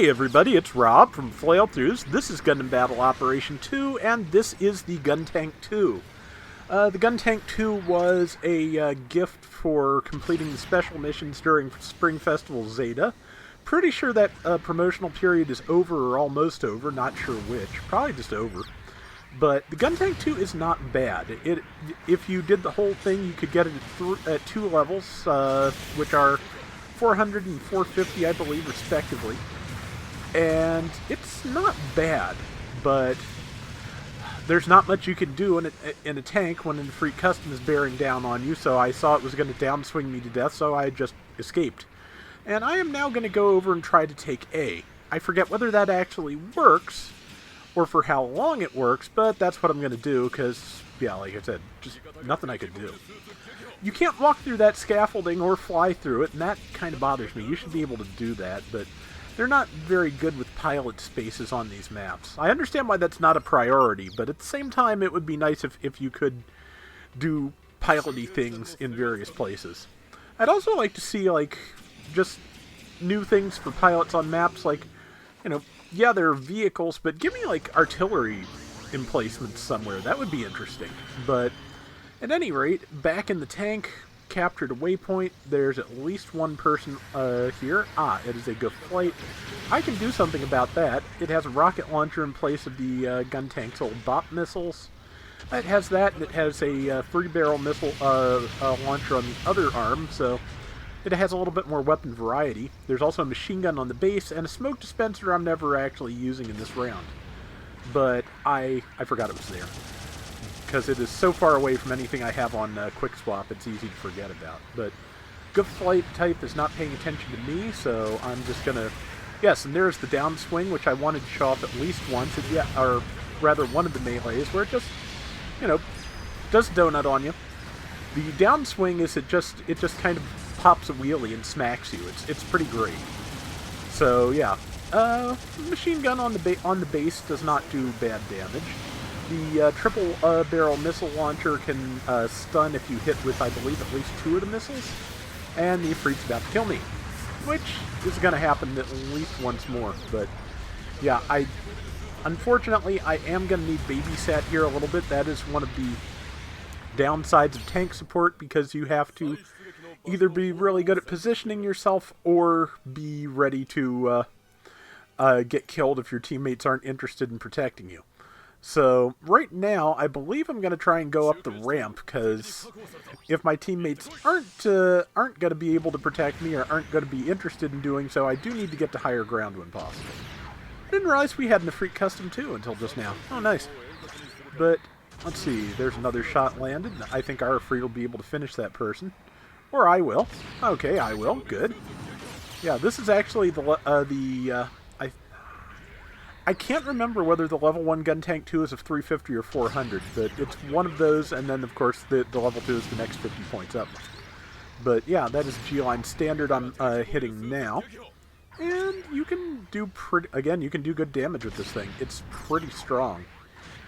Hey everybody, it's Rob from Flailthroughs. This is Gundam Battle Operation 2, and this is the Guntank 2. The Guntank 2 was a gift for completing the special missions during Spring Festival Zeta. Pretty sure that promotional period is over or almost over, not sure which. Probably just over. But the Guntank 2 is not bad. If you did the whole thing, you could get it at two levels, which are 400 and 450, I believe, respectively. And it's not bad, but there's not much you can do in a tank when an Efreet custom is bearing down on you, so I saw it was going to downswing me to death, so I just escaped. And I am now going to go over and try to take A. I forget whether that actually works, or for how long it works, but that's what I'm going to do, because, yeah, like I said, just nothing I could do. You can't walk through that scaffolding or fly through it, and that kind of bothers me. You should be able to do that, but they're not very good with pilot spaces on these maps. I understand why that's not a priority, but at the same time, it would be nice if you could do piloty things in various places. I'd also like to see, like, just new things for pilots on maps, like, you know, yeah, there are vehicles, but give me, like, artillery emplacements somewhere. That would be interesting. But at any rate, back in the tank, captured a waypoint. There's at least one person here. Ah, it is a good flight. I can do something about that. It has a rocket launcher in place of the Guntank's old BOP missiles. It has that, and it has a three-barrel missile launcher on the other arm, so it has a little bit more weapon variety. There's also a machine gun on the base, and a smoke dispenser I'm never actually using in this round. But I forgot it was there, because it is so far away from anything I have on Quick Swap, it's easy to forget about. But good flight type is not paying attention to me, so I'm just going to... Yes, and there's the downswing, which I wanted to show off at least once, or rather one of the melees, where it just, you know, does donut on you. The downswing is it just kind of pops a wheelie and smacks you. It's pretty great. So, yeah. Machine gun on the base does not do bad damage. The triple barrel missile launcher can stun if you hit with, I believe, at least two of the missiles. And the Efreet's about to kill me, which is going to happen at least once more. But yeah, unfortunately, I am going to need babysat here a little bit. That is one of the downsides of tank support, because you have to either be really good at positioning yourself or be ready to get killed if your teammates aren't interested in protecting you. So, right now, I believe I'm going to try and go up the ramp, because if my teammates aren't going to be able to protect me or aren't going to be interested in doing so, I do need to get to higher ground when possible. I didn't realize we had an Efreet custom too until just now. Oh, nice. But, let's see, there's another shot landed. I think our Efreet will be able to finish that person. Or I will. Okay, I will. Good. Yeah, this is actually I can't remember whether the level 1 Guntank 2 is of 350 or 400, but it's one of those, and then, of course, the level 2 is the next 50 points up. But, yeah, that is G-Line standard I'm hitting now. And you can do you can do good damage with this thing. It's pretty strong.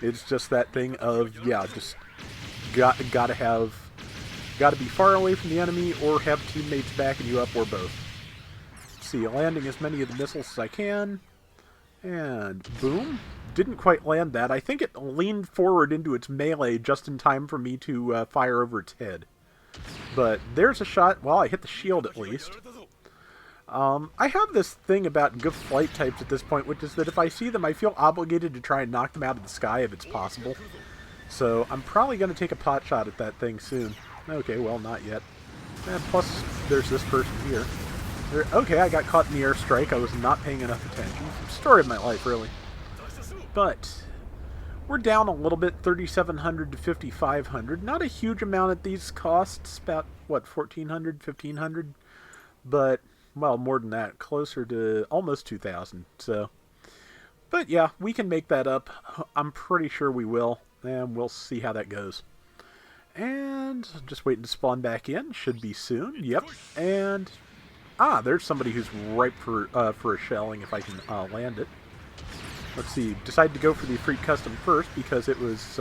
It's just that thing of, yeah, just gotta be far away from the enemy or have teammates backing you up, or both. Let's see, landing as many of the missiles as I can. And boom. Didn't quite land that. I think it leaned forward into its melee just in time for me to fire over its head. But there's a shot. Well, I hit the shield at least. I have this thing about good flight types at this point, which is that if I see them, I feel obligated to try and knock them out of the sky if it's possible. So I'm probably going to take a pot shot at that thing soon. Okay, well, not yet. And plus, there's this person here. Okay, I got caught in the airstrike. I was not paying enough attention. Story of my life, really. But we're down a little bit, 3,700 to 5,500. Not a huge amount at these costs. About, what, 1,400, 1,500? But, well, more than that. Closer to almost 2,000. So, but yeah, we can make that up. I'm pretty sure we will. And we'll see how that goes. And just waiting to spawn back in. Should be soon. Yep. And... ah, there's somebody who's ripe for a shelling if I can land it. Let's see. Decided to go for the Efreet custom first because it was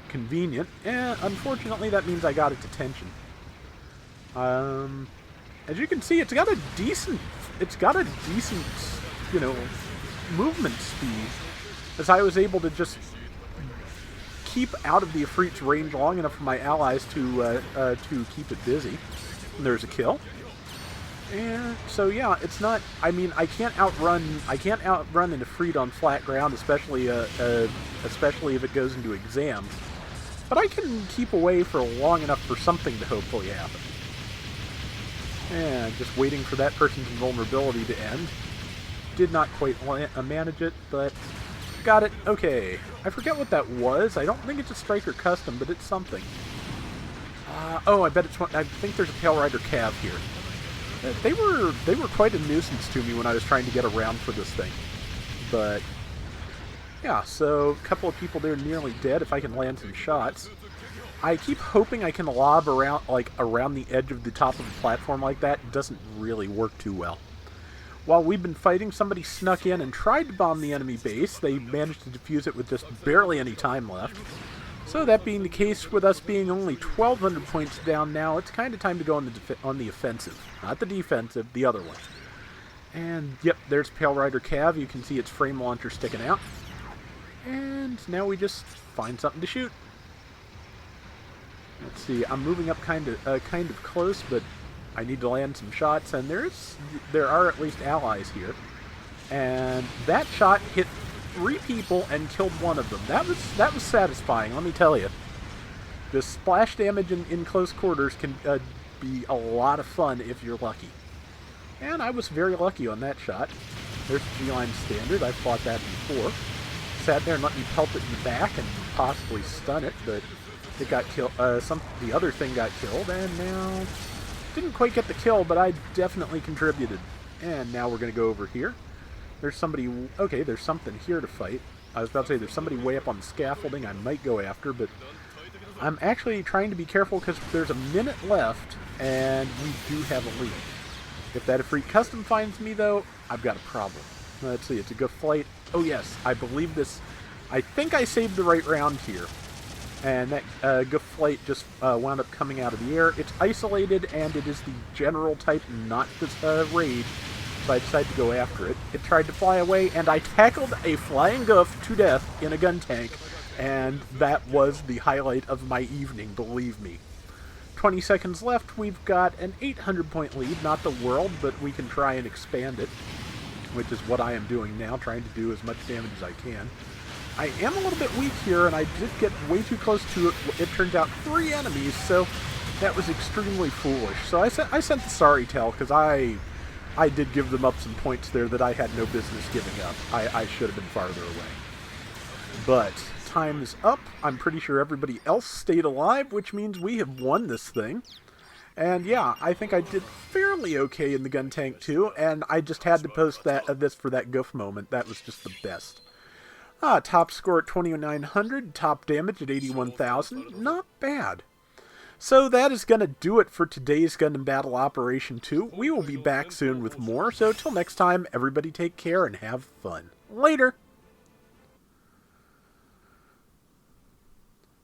convenient. And unfortunately, that means I got its attention. As you can see, it's got a decent you know, movement speed, as I was able to just keep out of the Efreet's range long enough for my allies to keep it busy. And there's a kill. And so yeah, it's not. I mean, I can't outrun an Efreet on flat ground, especially if it goes into exams. But I can keep away for long enough for something to hopefully happen. And just waiting for that person's invulnerability to end. Did not quite manage it, but got it. Okay. I forget what that was. I don't think it's a Striker Custom, but it's something. Oh, I bet it's one. I think there's a Pale Rider Cav here. They were quite a nuisance to me when I was trying to get around for this thing. But yeah, so a couple of people there nearly dead if I can land some shots. I keep hoping I can lob around the edge of the top of the platform like that. It doesn't really work too well. While we've been fighting, somebody snuck in and tried to bomb the enemy base. They managed to defuse it with just barely any time left. So that being the case, with us being only 1,200 points down now, it's kind of time to go on the offensive. Not the defensive, the other one. And yep, there's Pale Rider Cav. You can see its frame launcher sticking out. And now we just find something to shoot. Let's see, I'm moving up kind of close, but I need to land some shots, and there are at least allies here. And that shot hit 3 people and killed one of them. That was satisfying, let me tell you. The splash damage in close quarters can be a lot of fun if you're lucky. And I was very lucky on that shot. There's G-Line Standard. I've fought that before. Sat there and let me pelt it in the back and possibly stun it, but it got killed. The other thing got killed, and now didn't quite get the kill, but I definitely contributed. And now we're going to go over here. There's somebody. Okay, there's something here to fight. I was about to say there's somebody way up on the scaffolding I might go after, but I'm actually trying to be careful because there's a minute left, and we do have a lead. If that Efreet Custom finds me, though, I've got a problem. Let's see, it's a good flight. Oh yes, I believe this. I think I saved the right round here. And that good flight just wound up coming out of the air. It's isolated, and it is the general type, not the rage. So I decided to go after it. It tried to fly away, and I tackled a flying goof to death in a Guntank. And that was the highlight of my evening, believe me. 20 seconds left. We've got an 800-point lead. Not the world, but we can try and expand it, which is what I am doing now, trying to do as much damage as I can. I am a little bit weak here, and I did get way too close to it. It turns out 3 enemies, so that was extremely foolish. So I sent the sorry tale, because I did give them up some points there that I had no business giving up. I should have been farther away. But time is up. I'm pretty sure everybody else stayed alive, which means we have won this thing. And yeah, I think I did fairly okay in the Guntank 2, and I just had to post this for that goof moment. That was just the best. Top score at 2,900, top damage at 81,000. Not bad. So that is going to do it for today's Gundam Battle Operation 2. We will be back soon with more, so till next time, everybody take care and have fun. Later!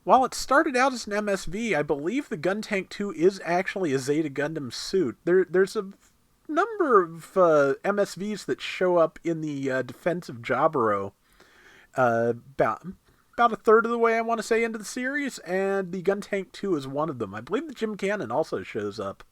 While it started out as an MSV, I believe the Guntank 2 is actually a Zeta Gundam suit. There's a number of MSVs that show up in the defensive Jaburo. About a third of the way, I want to say, into the series, and the Guntank 2 is one of them. I believe the Jim Cannon also shows up.